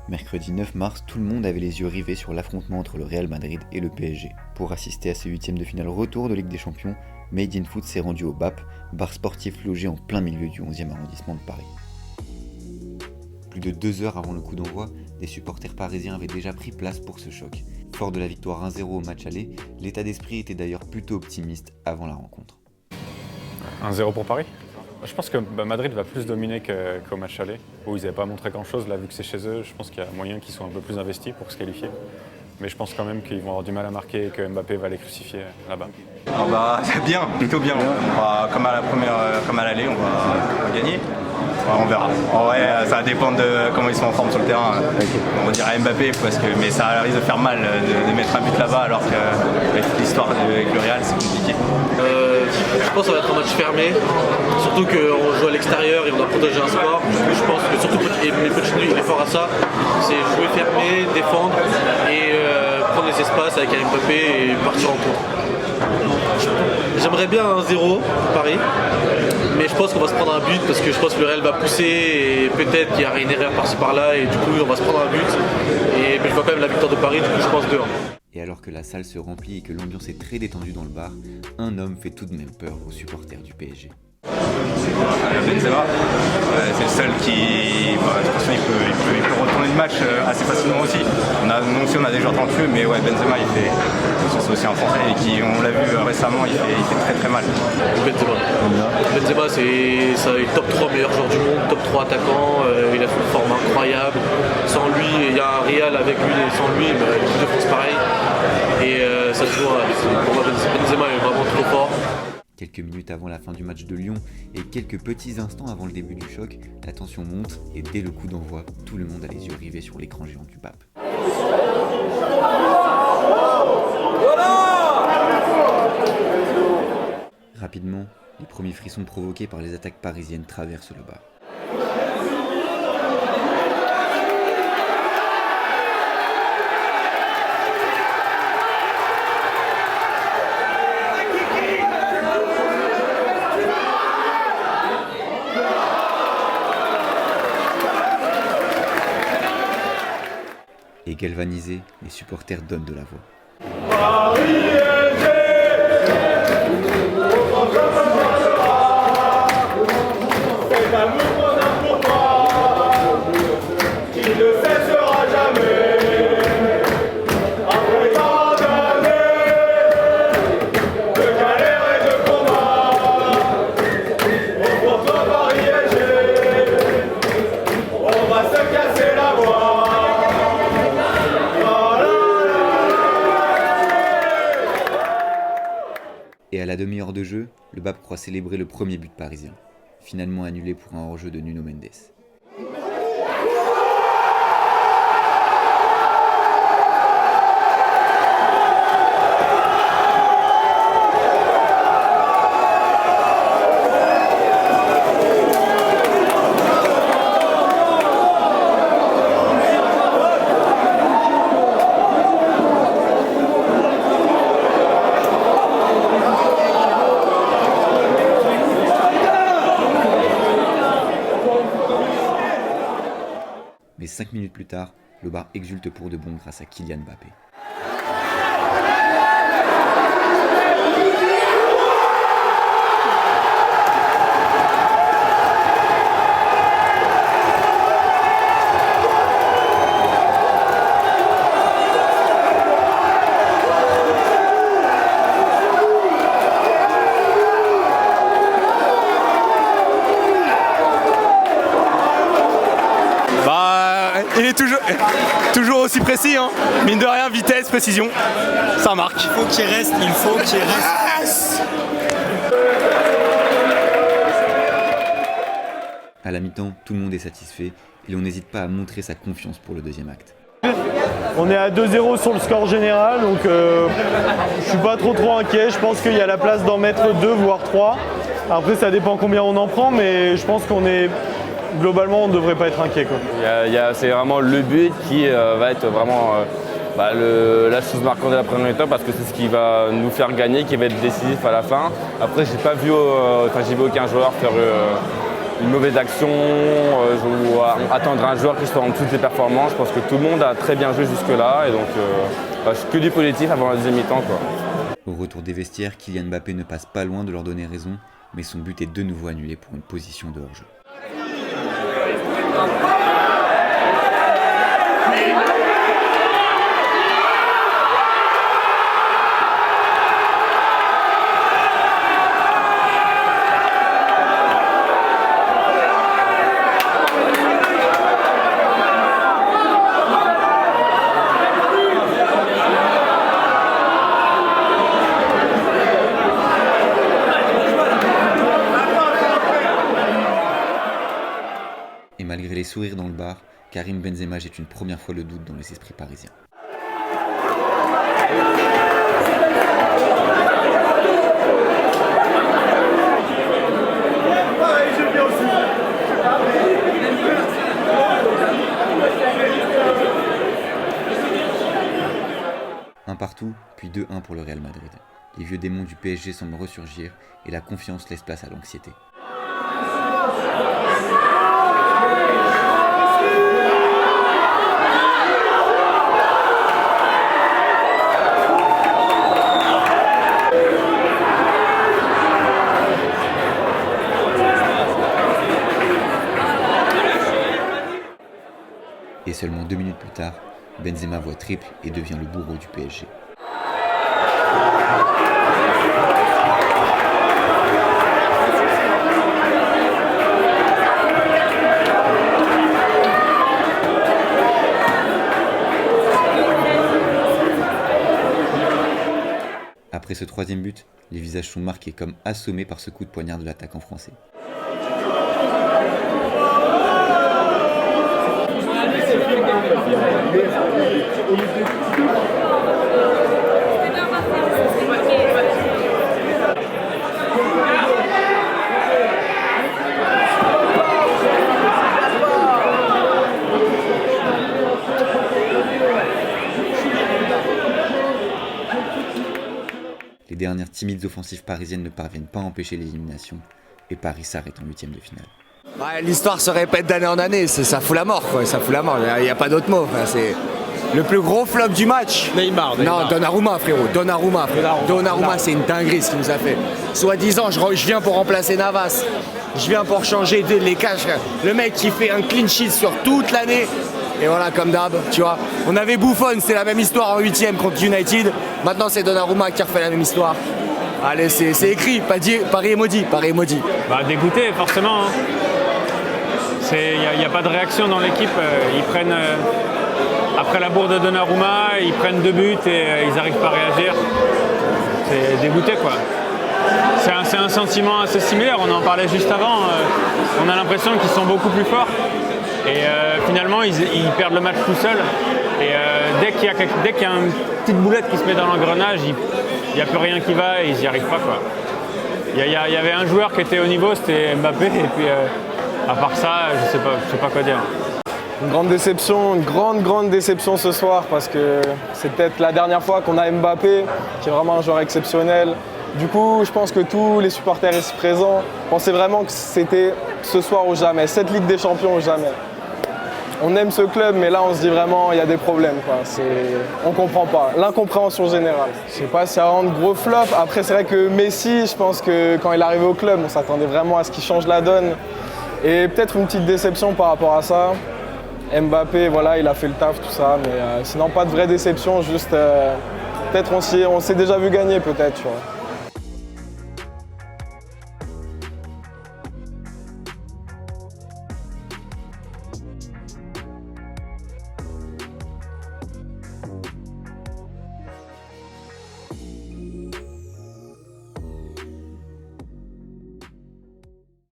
Mercredi 9 mars, tout le monde avait les yeux rivés sur l'affrontement entre le Real Madrid et le PSG. Pour assister à ce huitième de finale retour de Ligue des Champions, Made in Foot s'est rendu au BAP, bar sportif logé en plein milieu du 11e arrondissement de Paris. Plus de 2 heures avant le coup d'envoi, des supporters parisiens avaient déjà pris place pour ce choc. Fort de la victoire 1-0 au match aller, l'état d'esprit était d'ailleurs plutôt optimiste avant la rencontre. 1-0 pour Paris. Je pense que Madrid va plus dominer qu'au match aller, où ils n'avaient pas montré grand-chose. Là, vu que c'est chez eux, je pense qu'il y a moyen qu'ils soient un peu plus investis pour se qualifier. Mais je pense quand même qu'ils vont avoir du mal à marquer et que Mbappé va les crucifier là-bas. Bien, plutôt bien. Comme à l'aller, on va gagner. On verra. En vrai, ça va dépendre de comment ils sont en forme sur le terrain. On dirait Mbappé, mais ça risque de faire mal de mettre un but là-bas, alors qu'avec l'histoire avec le Real, c'est compliqué. Je pense que ça va être un match fermé, surtout qu'on joue à l'extérieur et on doit protéger un score. Je pense que surtout Pochettino il est fort à ça, c'est jouer fermé, défendre et prendre les espaces avec Mbappé et partir en contre. J'aimerais bien un 0 Paris, mais je pense qu'on va se prendre un but parce que je pense que le Real va pousser et peut-être qu'il y aura une erreur par-ci par-là et du coup on va se prendre un but. Mais je vois quand même la victoire de Paris, du coup je pense 2-1. Et alors que la salle se remplit et que l'ambiance est très détendue dans le bar, un homme fait tout de même peur aux supporters du PSG. Benzema, c'est le seul qui, de toute façon, il peut retourner le match assez facilement aussi. Nous aussi on a des joueurs talentueux, mais ouais, Benzema c'est aussi un Français et on l'a vu récemment, il fait très très mal. Benzema c'est top 3 meilleur joueur du monde, top 3 attaquant, il a fait une forme incroyable. Sans lui, il y a un Real avec lui et sans lui, l'équipe de France pareil. Et ça se voit, pour moi Benzema est vraiment trop fort. Quelques minutes avant la fin du match de Lyon et quelques petits instants avant le début du choc, la tension monte et dès le coup d'envoi, tout le monde a les yeux rivés sur l'écran géant du BAP. Rapidement, les premiers frissons provoqués par les attaques parisiennes traversent le bar. Et galvanisés, les supporters donnent de la voix. Et à la demi-heure de jeu, le BAP croit célébrer le premier but parisien, finalement annulé pour un hors-jeu de Nuno Mendes. Mais 5 minutes plus tard, le bar exulte pour de bon grâce à Kylian Mbappé. Il est toujours aussi précis, hein. Mine de rien, vitesse, précision, ça marque. Il faut qu'il reste. Yes. À la mi-temps, tout le monde est satisfait et l'on n'hésite pas à montrer sa confiance pour le deuxième acte. On est à 2-0 sur le score général, donc je suis pas trop inquiet. Je pense qu'il y a la place d'en mettre 2 voire 3. Après ça dépend combien on en prend, mais je pense globalement on ne devrait pas être inquiet, quoi. C'est vraiment le but qui va être vraiment la chose marquante de la première mi-temps, parce que c'est ce qui va nous faire gagner, qui va être décisif à la fin. Après j'ai vu aucun joueur une mauvaise action, ou attendre un joueur qui soit en dessous de ses performances. Je pense que tout le monde a très bien joué jusque-là et donc que du positif avant la deuxième mi-temps, quoi. Au retour des vestiaires, Kylian Mbappé ne passe pas loin de leur donner raison, mais son but est de nouveau annulé pour une position de hors-jeu. Et malgré les sourires dans le bar, Karim Benzema jette une première fois le doute dans les esprits parisiens. Un partout, puis 2-1 pour le Real Madrid. Les vieux démons du PSG semblent ressurgir et la confiance laisse place à l'anxiété. Et seulement 2 minutes plus tard, Benzema voit triple et devient le bourreau du PSG. Après ce troisième but, les visages sont marqués comme assommés par ce coup de poignard de l'attaquant français. Les dernières timides offensives parisiennes ne parviennent pas à empêcher l'élimination et Paris s'arrête en 8e de finale. Ouais, l'histoire se répète d'année en année, ça fout la mort, quoi. Ça fout la mort, il n'y a pas d'autre mot. Enfin, c'est le plus gros flop du match. Neymar. Non, Donnarumma, frérot. Donnarumma, c'est une dinguerie ce qu'il nous a fait. Soi-disant, je viens pour remplacer Navas. Je viens pour changer les caches. Le mec qui fait un clean sheet sur toute l'année. Et voilà, comme d'hab, tu vois. On avait Buffon, c'est la même histoire en 8e contre United. Maintenant, c'est Donnarumma qui refait la même histoire. Allez, c'est écrit. Paris est maudit. Bah, dégoûté, forcément. Il n'y a pas de réaction dans l'équipe. Ils prennent, après la bourre de Donnarumma, ils prennent 2 buts et ils n'arrivent pas à réagir. C'est dégoûté, quoi. C'est un sentiment assez similaire. On en parlait juste avant. On a l'impression qu'ils sont beaucoup plus forts. Et finalement, ils perdent le match tout seuls. Et dès qu'il y a une petite boulette qui se met dans l'engrenage, il n'y a plus rien qui va et ils n'y arrivent pas, quoi. Il y avait un joueur qui était au niveau, c'était Mbappé. Et puis, à part ça, je sais pas quoi dire. Une grande déception ce soir parce que c'est peut-être la dernière fois qu'on a Mbappé, qui est vraiment un joueur exceptionnel. Du coup, je pense que tous les supporters ici présents pensaient vraiment que c'était ce soir ou jamais, cette Ligue des Champions ou jamais. On aime ce club, mais là on se dit vraiment il y a des problèmes, quoi. On comprend pas, l'incompréhension générale. Je sais pas si ça rend de gros flop. Après c'est vrai que Messi, je pense que quand il est arrivé au club, on s'attendait vraiment à ce qu'il change la donne. Et peut-être une petite déception par rapport à ça. Mbappé, voilà, il a fait le taf, tout ça, mais sinon pas de vraie déception, juste peut-être on s'est déjà vu gagner peut-être, tu vois.